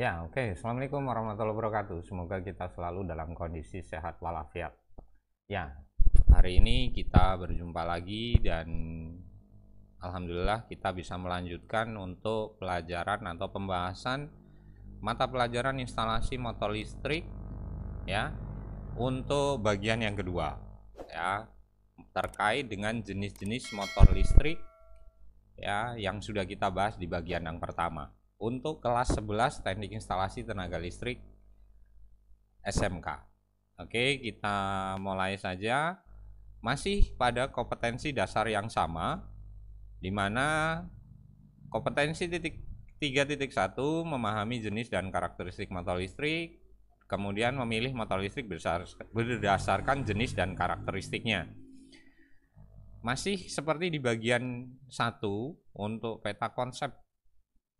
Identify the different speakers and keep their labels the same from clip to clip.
Speaker 1: Ya, oke. Assalamualaikum warahmatullahi wabarakatuh. Semoga kita selalu dalam kondisi sehat walafiat. Ya, hari ini kita berjumpa lagi dan alhamdulillah kita bisa melanjutkan untuk pelajaran atau pembahasan mata pelajaran instalasi motor listrik ya, untuk bagian yang kedua ya, terkait dengan jenis-jenis motor listrik ya yang sudah kita bahas di bagian yang pertama. Untuk kelas 11 teknik instalasi tenaga listrik SMK. Oke, kita mulai saja. Masih pada kompetensi dasar yang sama, di mana kompetensi 3.1 memahami jenis dan karakteristik motor listrik, kemudian memilih motor listrik berdasarkan jenis dan karakteristiknya. Masih seperti di bagian 1 untuk peta konsep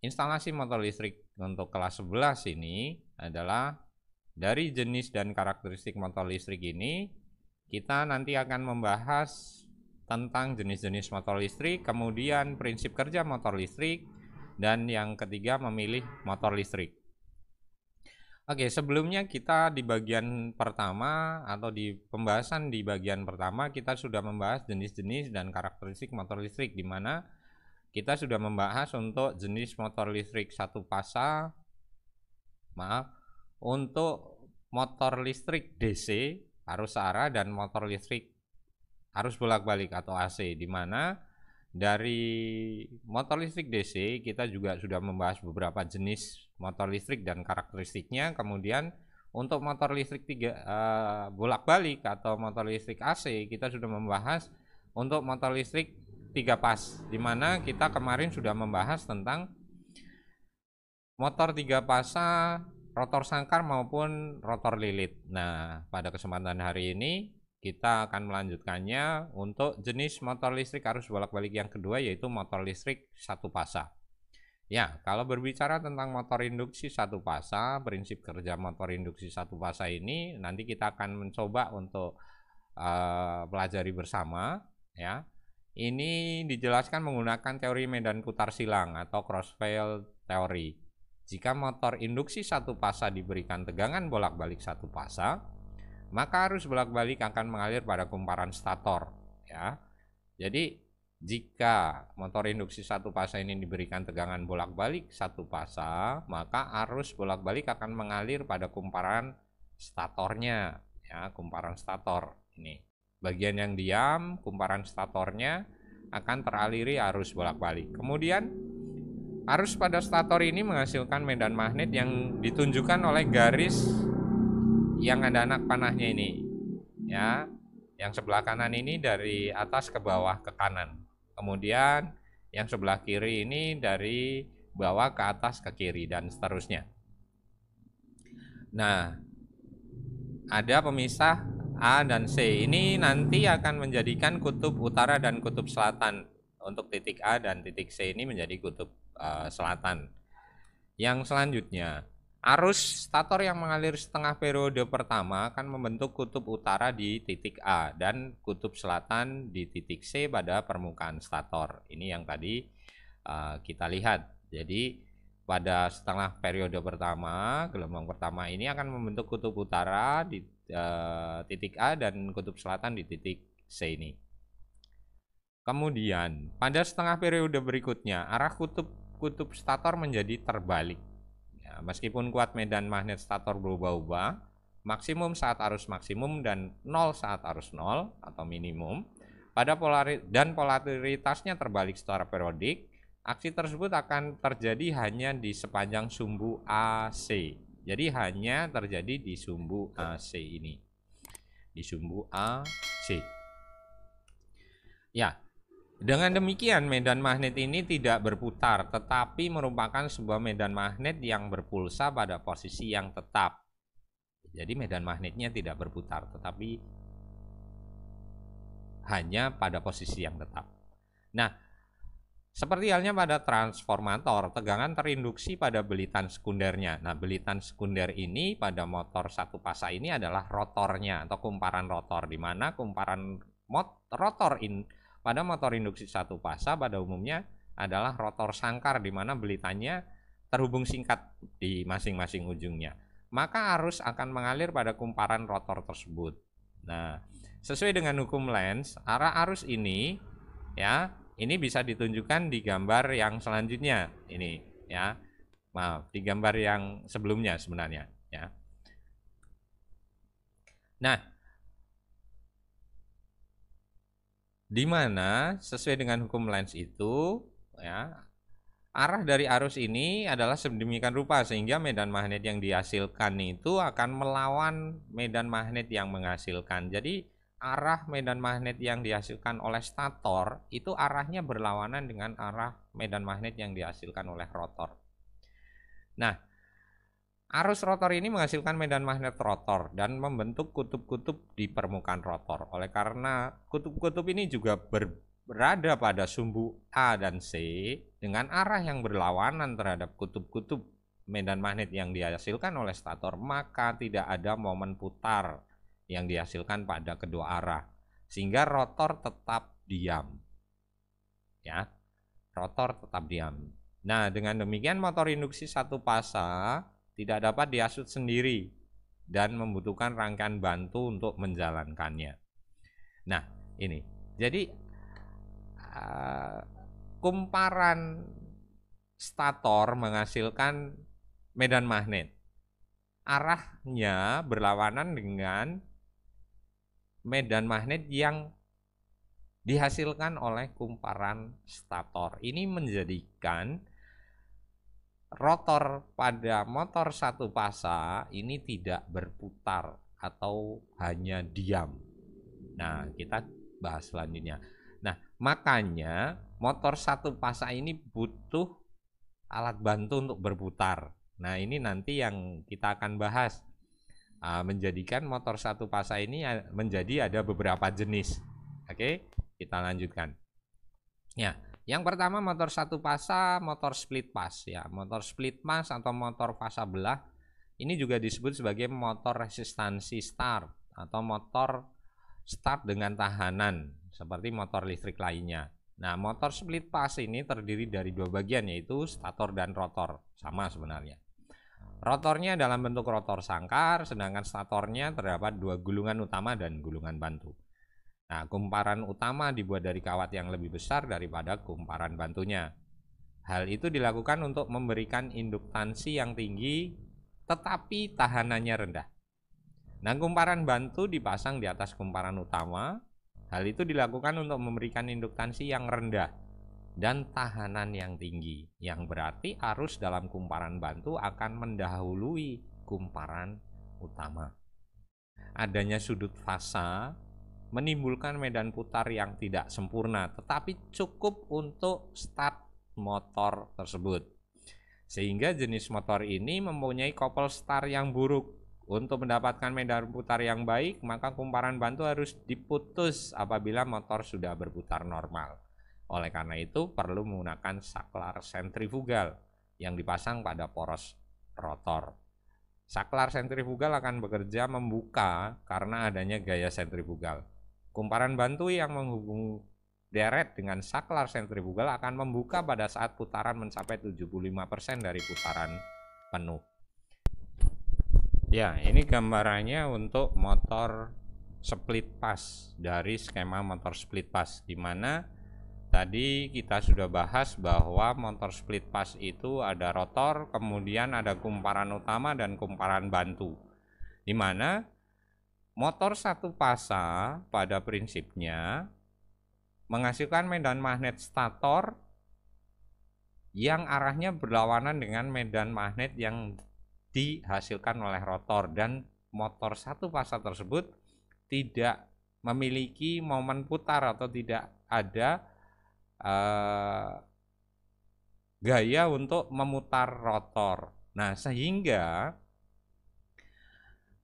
Speaker 1: instalasi motor listrik untuk kelas 11 ini adalah dari jenis dan karakteristik motor listrik ini kita nanti akan membahas tentang jenis-jenis motor listrik, kemudian prinsip kerja motor listrik, dan yang ketiga memilih motor listrik. Oke, sebelumnya kita di bagian pertama atau di pembahasan di bagian pertama kita sudah membahas jenis-jenis dan karakteristik motor listrik, di mana kita sudah membahas untuk jenis motor listrik untuk motor listrik DC arus arah dan motor listrik arus bolak-balik atau AC, di mana dari motor listrik DC kita juga sudah membahas beberapa jenis motor listrik dan karakteristiknya. Kemudian untuk motor listrik bolak-balik atau motor listrik AC kita sudah membahas untuk motor listrik 3 pas, dimana kita kemarin sudah membahas tentang motor 3 pasa, rotor sangkar maupun rotor lilit. Nah, pada kesempatan hari ini kita akan melanjutkannya untuk jenis motor listrik arus bolak-balik yang kedua, yaitu motor listrik 1 pasa. Ya, kalau berbicara tentang motor induksi 1 pasa, prinsip kerja motor induksi 1 pasa ini nanti kita akan mencoba untuk pelajari bersama ya. Ini dijelaskan menggunakan teori medan putar silang atau crossfield teori. Jika motor induksi 1 pasa diberikan tegangan bolak-balik 1 pasa, maka arus bolak-balik akan mengalir pada kumparan stator ya. Jadi jika motor induksi 1 pasa ini diberikan tegangan bolak-balik 1 pasa, maka arus bolak-balik akan mengalir pada kumparan statornya ya, kumparan stator ini. Bagian yang diam, kumparan statornya akan teraliri arus bolak-balik. Kemudian arus pada stator ini menghasilkan medan magnet yang ditunjukkan oleh garis yang ada anak panahnya ini ya. Yang sebelah kanan ini dari atas ke bawah ke kanan. Kemudian yang sebelah kiri ini dari bawah ke atas ke kiri dan seterusnya. Nah, ada pemisah A dan C. Ini nanti akan menjadikan kutub utara dan kutub selatan. Untuk titik A dan titik C ini menjadi kutub selatan. Yang selanjutnya, arus stator yang mengalir setengah periode pertama akan membentuk kutub utara di titik A dan kutub selatan di titik C pada permukaan stator. Ini yang tadi kita lihat. Jadi pada setengah periode pertama, gelombang pertama ini akan membentuk kutub utara di titik A dan kutub selatan di titik C ini. Kemudian pada setengah periode berikutnya arah kutub stator menjadi terbalik ya, meskipun kuat medan magnet stator berubah-ubah, maksimum saat arus maksimum dan nol saat arus nol atau minimum pada polaritasnya terbalik secara periodik. Aksi tersebut akan terjadi hanya di sepanjang sumbu AC. Jadi hanya terjadi di sumbu AC ini. Di sumbu AC. Ya, dengan demikian medan magnet ini tidak berputar, tetapi merupakan sebuah medan magnet yang berpulsa pada posisi yang tetap. Jadi medan magnetnya tidak berputar, tetapi hanya pada posisi yang tetap. Nah, seperti halnya pada transformator, tegangan terinduksi pada belitan sekundernya. Nah, belitan sekunder ini pada motor 1 pasa ini adalah rotornya atau kumparan rotor, di mana kumparan rotor pada motor induksi 1 pasa pada umumnya adalah rotor sangkar, di mana belitannya terhubung singkat di masing-masing ujungnya, maka arus akan mengalir pada kumparan rotor tersebut. Nah, sesuai dengan hukum Lenz, arah arus ini ya, ini bisa ditunjukkan di gambar yang selanjutnya ini ya. Maaf, di gambar yang sebelumnya sebenarnya ya. Nah, di mana sesuai dengan hukum Lenz itu ya, arah dari arus ini adalah sedemikian rupa sehingga medan magnet yang dihasilkan itu akan melawan medan magnet yang menghasilkan. Jadi arah medan magnet yang dihasilkan oleh stator itu arahnya berlawanan dengan arah medan magnet yang dihasilkan oleh rotor. Nah, arus rotor ini menghasilkan medan magnet rotor dan membentuk kutub-kutub di permukaan rotor. Oleh karena kutub-kutub ini juga berada pada sumbu A dan C dengan arah yang berlawanan terhadap kutub-kutub medan magnet yang dihasilkan oleh stator, maka tidak ada momen putar yang dihasilkan pada kedua arah, sehingga rotor tetap diam. Ya, rotor tetap diam. Nah, dengan demikian motor induksi satu pasa tidak dapat dihasut sendiri dan membutuhkan rangkaian bantu untuk menjalankannya. Nah, ini. Jadi kumparan stator menghasilkan medan magnet. Arahnya berlawanan dengan medan magnet yang dihasilkan oleh kumparan stator. Ini menjadikan rotor pada motor satu pasa ini tidak berputar atau hanya diam. Nah, kita bahas selanjutnya. Nah, makanya motor satu pasa ini butuh alat bantu untuk berputar. Nah, ini nanti yang kita akan bahas, menjadikan motor satu pasa ini menjadi ada beberapa jenis. Oke, kita lanjutkan. Ya, yang pertama motor satu pasa, motor split pass ya. Motor split pass atau motor fasa belah ini juga disebut sebagai motor resistansi start atau motor start dengan tahanan seperti motor listrik lainnya. Nah, motor split pass ini terdiri dari dua bagian, yaitu stator dan rotor. Sama sebenarnya. Rotornya dalam bentuk rotor sangkar, sedangkan statornya terdapat dua gulungan utama dan gulungan bantu. Nah, kumparan utama dibuat dari kawat yang lebih besar daripada kumparan bantunya. Hal itu dilakukan untuk memberikan induktansi yang tinggi tetapi tahanannya rendah. Nah, kumparan bantu dipasang di atas kumparan utama. Hal itu dilakukan untuk memberikan induktansi yang rendah dan tahanan yang tinggi, yang berarti arus dalam kumparan bantu akan mendahului kumparan utama. Adanya sudut fasa menimbulkan medan putar yang tidak sempurna, tetapi cukup untuk start motor tersebut. Sehingga jenis motor ini mempunyai kopel start yang buruk. Untuk mendapatkan medan putar yang baik, maka kumparan bantu harus diputus apabila motor sudah berputar normal. Oleh karena itu, perlu menggunakan saklar sentrifugal yang dipasang pada poros rotor. Saklar sentrifugal akan bekerja membuka karena adanya gaya sentrifugal. Kumparan bantu yang menghubung deret dengan saklar sentrifugal akan membuka pada saat putaran mencapai 75% dari putaran penuh. Ya, ini gambarannya untuk motor split pass dari skema motor split pass, di mana tadi kita sudah bahas bahwa motor split pass itu ada rotor, kemudian ada kumparan utama dan kumparan bantu. Di mana motor satu pasa pada prinsipnya menghasilkan medan magnet stator yang arahnya berlawanan dengan medan magnet yang dihasilkan oleh rotor, dan motor satu pasa tersebut tidak memiliki momen putar atau tidak ada gaya untuk memutar rotor. Nah, sehingga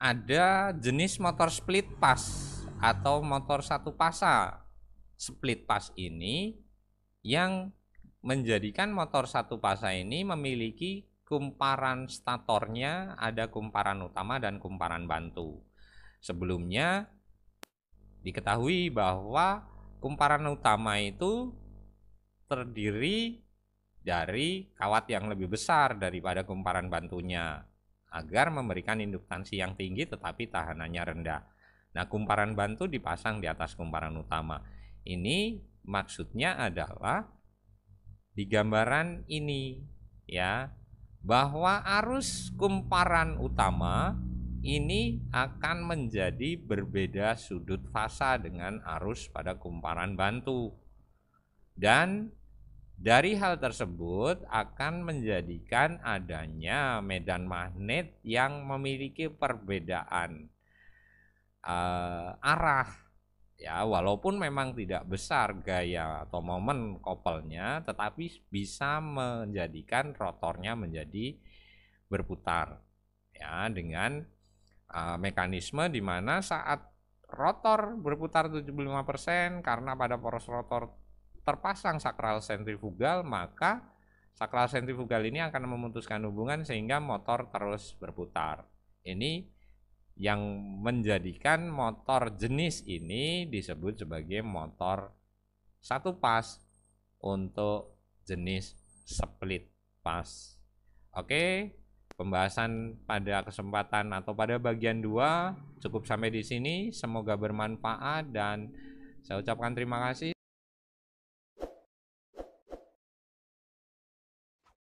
Speaker 1: ada jenis motor split pass atau motor satu pasa. Split pass ini yang menjadikan motor satu pasa ini memiliki kumparan statornya ada kumparan utama dan kumparan bantu. Sebelumnya diketahui bahwa kumparan utama itu terdiri dari kawat yang lebih besar daripada kumparan bantunya agar memberikan induktansi yang tinggi tetapi tahanannya rendah. Nah, kumparan bantu dipasang di atas kumparan utama. Ini maksudnya adalah di gambaran ini ya, bahwa arus kumparan utama ini akan menjadi berbeda sudut fasa dengan arus pada kumparan bantu. Dan dari hal tersebut akan menjadikan adanya medan magnet yang memiliki perbedaan arah ya, walaupun memang tidak besar gaya atau momen kopelnya, tetapi bisa menjadikan rotornya menjadi berputar ya, dengan mekanisme di mana saat rotor berputar 75% karena pada poros rotor terpasang sakral sentrifugal, maka sakral sentrifugal ini akan memutuskan hubungan sehingga motor terus berputar. Ini yang menjadikan motor jenis ini disebut sebagai motor satu pas untuk jenis split pas. Oke, pembahasan pada kesempatan atau pada bagian 2 cukup sampai di sini. Semoga bermanfaat dan saya ucapkan terima kasih.